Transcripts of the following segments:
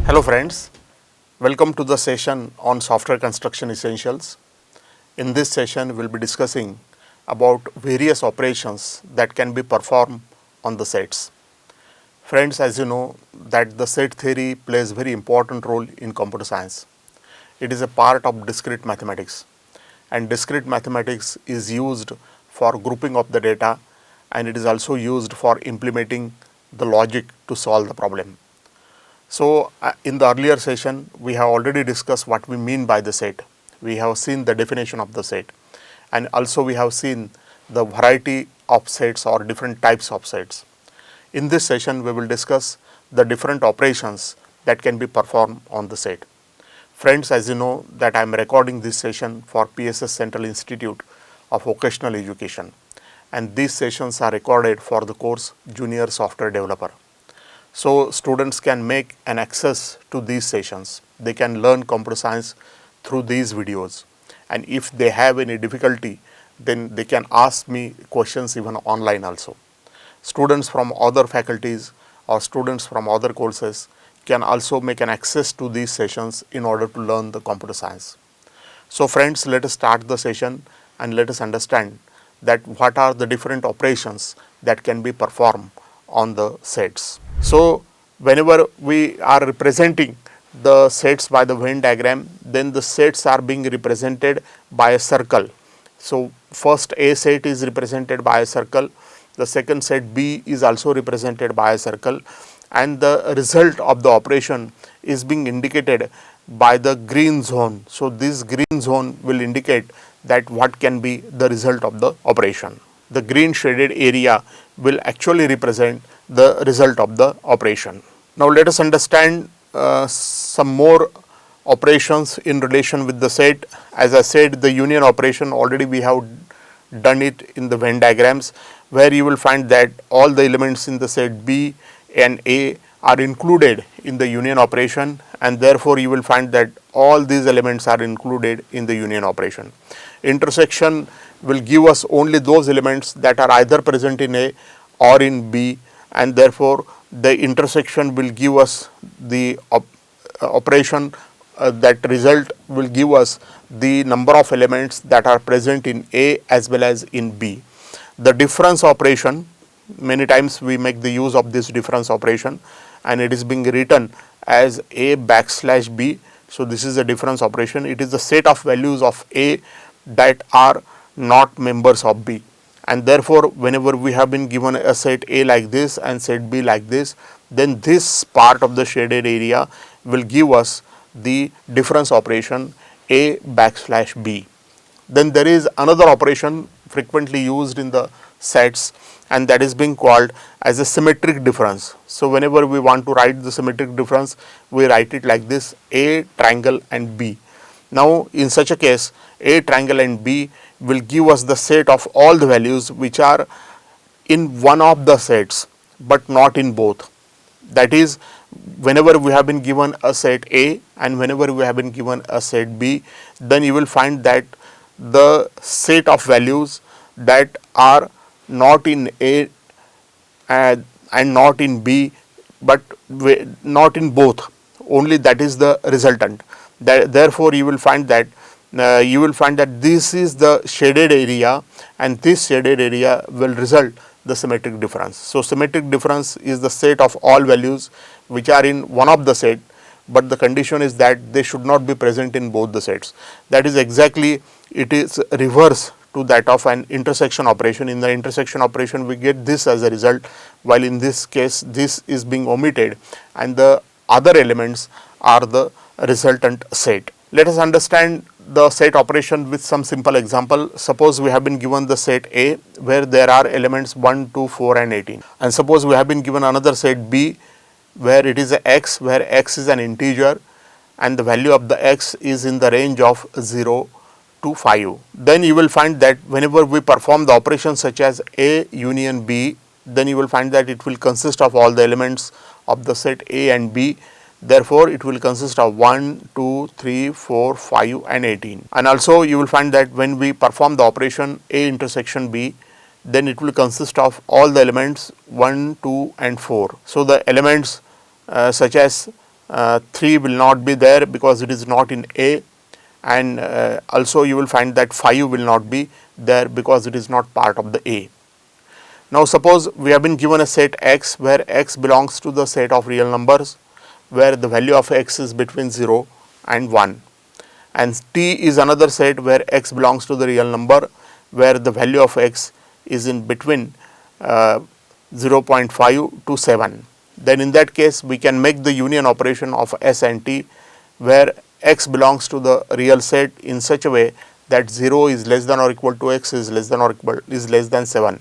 Hello friends, welcome to the session on software construction essentials. In this session, we will be discussing about various operations that can be performed on the sets. Friends, as you know that the set theory plays very important role in computer science. It is a part of discrete mathematics, and discrete mathematics is used for grouping of the data, and it is also used for implementing the logic to solve the problem. So, in the earlier session, we have already discussed what we mean by the set. We have seen the definition of the set, and also we have seen the variety of sets or different types of sets. In this session, we will discuss the different operations that can be performed on the set. Friends, as you know that I am recording this session for PSS Central Institute of Vocational Education, and these sessions are recorded for the course Junior Software Developer. So, students can make an access to these sessions. They can learn computer science through these videos, and if they have any difficulty, then they can ask me questions even online also. Students from other faculties or students from other courses can also make an access to these sessions in order to learn the computer science. So friends, let us start the session and let us understand that what are the different operations that can be performed on the sets. So whenever we are representing the sets by the Venn diagram, then the sets are being represented by a circle. So first A set is represented by a circle, the second set B is also represented by a circle, and the result of the operation is being indicated by the green zone. So this green zone will indicate that what can be the result of the operation. The green shaded area will actually represent the result of the operation. Now let us understand some more operations in relation with the set. As I said, the union operation already we have done it in the Venn diagrams, where you will find that all the elements in the set B and A are included in the union operation, and therefore you will find that all these elements are included in the union operation. Intersection will give us only those elements that are either present in A or in B, and therefore the intersection will give us the operation that result will give us the number of elements that are present in A as well as in B. The difference operation, many times we make the use of this difference operation, and it is being written as A backslash B. So this is a difference operation. It is the set of values of A that are not members of B, and therefore whenever we have been given a set A like this and set B like this, then this part of the shaded area will give us the difference operation A backslash B. Then there is another operation frequently used in the sets, and that is being called as a symmetric difference. So whenever we want to write the symmetric difference, we write it like this: A triangle and B. Now in such a case, A triangle and B will give us the set of all the values which are in one of the sets but not in both. That is, whenever we have been given a set A and whenever we have been given a set B, then you will find that the set of values that are not in A and not in B but not in both, only that is the resultant. Therefore you will find that this is the shaded area, and this shaded area will result the symmetric difference. So symmetric difference is the set of all values which are in one of the set, but the condition is that they should not be present in both the sets. That is exactly, it is reverse to that of an intersection operation. In the intersection operation we get this as a result, while in this case this is being omitted and the other elements are the resultant set. Let us understand the set operation with some simple example. Suppose we have been given the set A where there are elements 1, 2, 4 and 18, and suppose we have been given another set B where it is a x, where x is an integer and the value of the x is in the range of 0 to 5. Then you will find that whenever we perform the operations such as A union B, then you will find that it will consist of all the elements of the set A and B. Therefore, it will consist of 1, 2, 3, 4, 5 and 18. And also you will find that when we perform the operation A intersection B, then it will consist of all the elements 1, 2 and 4. So the elements such as 3 will not be there because it is not in A, and also you will find that 5 will not be there because it is not part of the A. Now suppose we have been given a set X where X belongs to the set of real numbers where the value of X is between 0 and 1, and T is another set where X belongs to the real number where the value of X is in between 0.5 to 7. Then in that case we can make the union operation of S and T where X belongs to the real set in such a way that 0 is less than or equal to X is less than 7,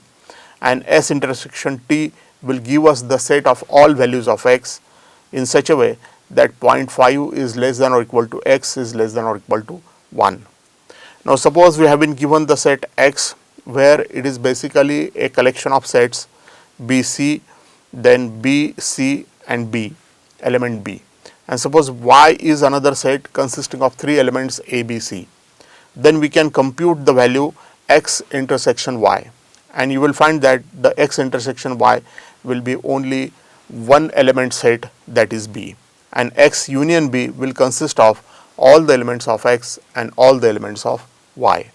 and S intersection T will give us the set of all values of X in such a way that 0.5 is less than or equal to X is less than or equal to 1. Now suppose we have been given the set X where it is basically a collection of sets BC, then B, C and B, element B, and suppose Y is another set consisting of 3 elements A, B, C. Then we can compute the value X intersection Y, and you will find that the X intersection Y will be only one element set, that is B, and X union B will consist of all the elements of X and all the elements of Y.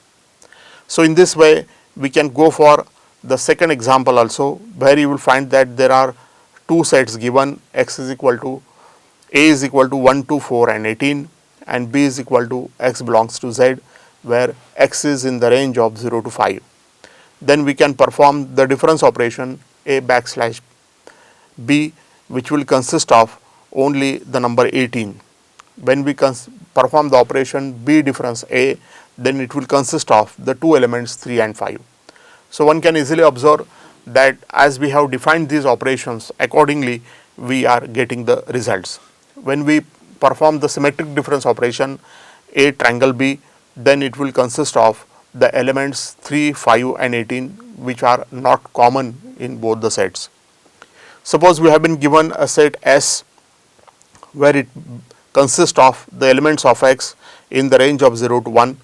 So in this way we can go for the second example also, where you will find that there are two sets given, X is equal to A is equal to 1, 2, 4 and 18, and B is equal to X belongs to Z where X is in the range of 0 to 5. Then we can perform the difference operation A backslash B, which will consist of only the number 18. When we perform the operation B difference A, then it will consist of the two elements 3 and 5. So one can easily observe that as we have defined these operations, accordingly we are getting the results. When we perform the symmetric difference operation A triangle B, then it will consist of the elements 3, 5 and 18, which are not common in both the sets. Suppose we have been given a set S where it consists of the elements of X in the range of 0 to 1,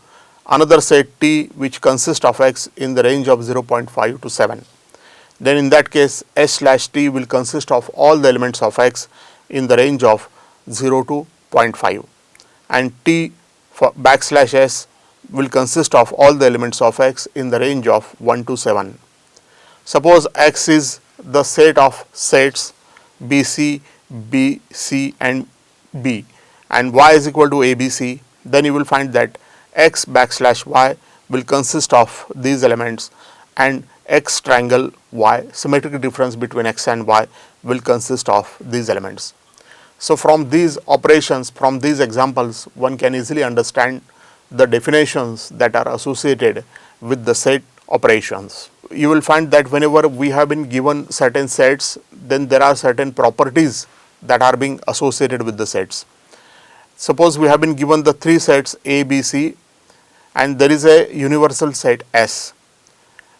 another set T which consists of X in the range of 0.5 to 7. Then in that case S slash T will consist of all the elements of X in the range of 0 to 0.5, and T for backslash S will consist of all the elements of X in the range of 1 to 7. Suppose X is the set of sets BC, BC and B, and Y is equal to ABC, then you will find that X backslash Y will consist of these elements, and X triangle Y, symmetric difference between X and Y, will consist of these elements. So from these operations, from these examples, one can easily understand the definitions that are associated with the set operations. You will find that whenever we have been given certain sets, then there are certain properties that are being associated with the sets. Suppose we have been given the three sets A, B, C, and there is a universal set S,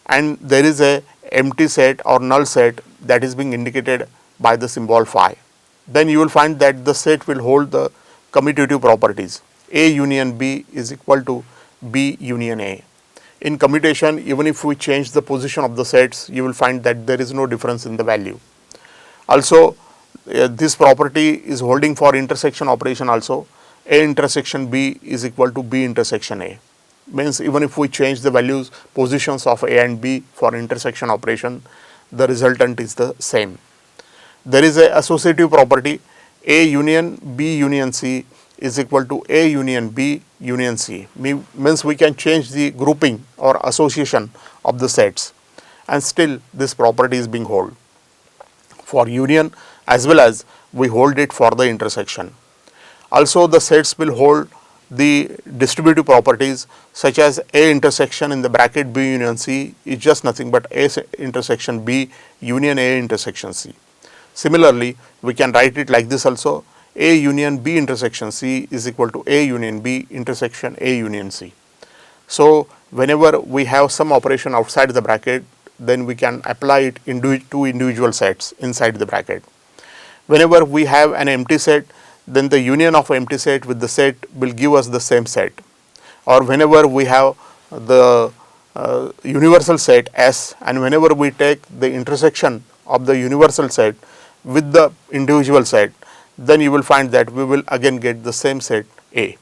and there is a empty set or null set that is being indicated by the symbol phi. Then you will find that the set will hold the commutative properties A union B is equal to B union A. In commutation, even if we change the position of the sets, you will find that there is no difference in the value. Also, this property is holding for intersection operation also. A intersection B is equal to B intersection A. Means even if we change the values, positions of A and B for intersection operation, the resultant is the same. There is a associative property A union B union C is equal to A union B union C. Means we can change the grouping or association of the sets, and still this property is being held for union as well as we hold it for the intersection. Also the sets will hold the distributive properties such as A intersection in the bracket B union C is just nothing but A intersection B union A intersection C. Similarly, we can write it like this also: A union B intersection C is equal to A union B intersection A union C. So whenever we have some operation outside the bracket, then we can apply it to individual sets inside the bracket. Whenever we have an empty set, then the union of empty set with the set will give us the same set. Or whenever we have the universal set S, and whenever we take the intersection of the universal set with the individual set, then you will find that we will again get the same set A.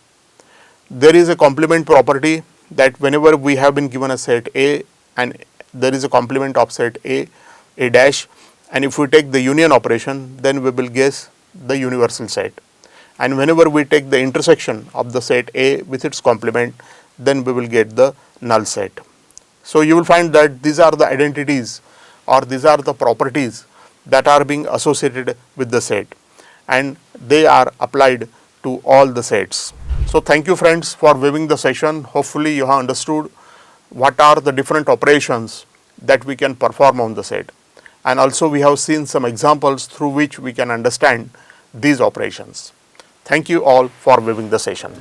There is a complement property that whenever we have been given a set A and there is a complement of set A dash, and if we take the union operation, then we will guess the universal set. And whenever we take the intersection of the set A with its complement, then we will get the null set. So you will find that these are the identities or these are the properties that are being associated with the set, and they are applied to all the sets. So thank you friends for viewing the session. Hopefully you have understood what are the different operations that we can perform on the set, and also we have seen some examples through which we can understand these operations. Thank you all for viewing the session.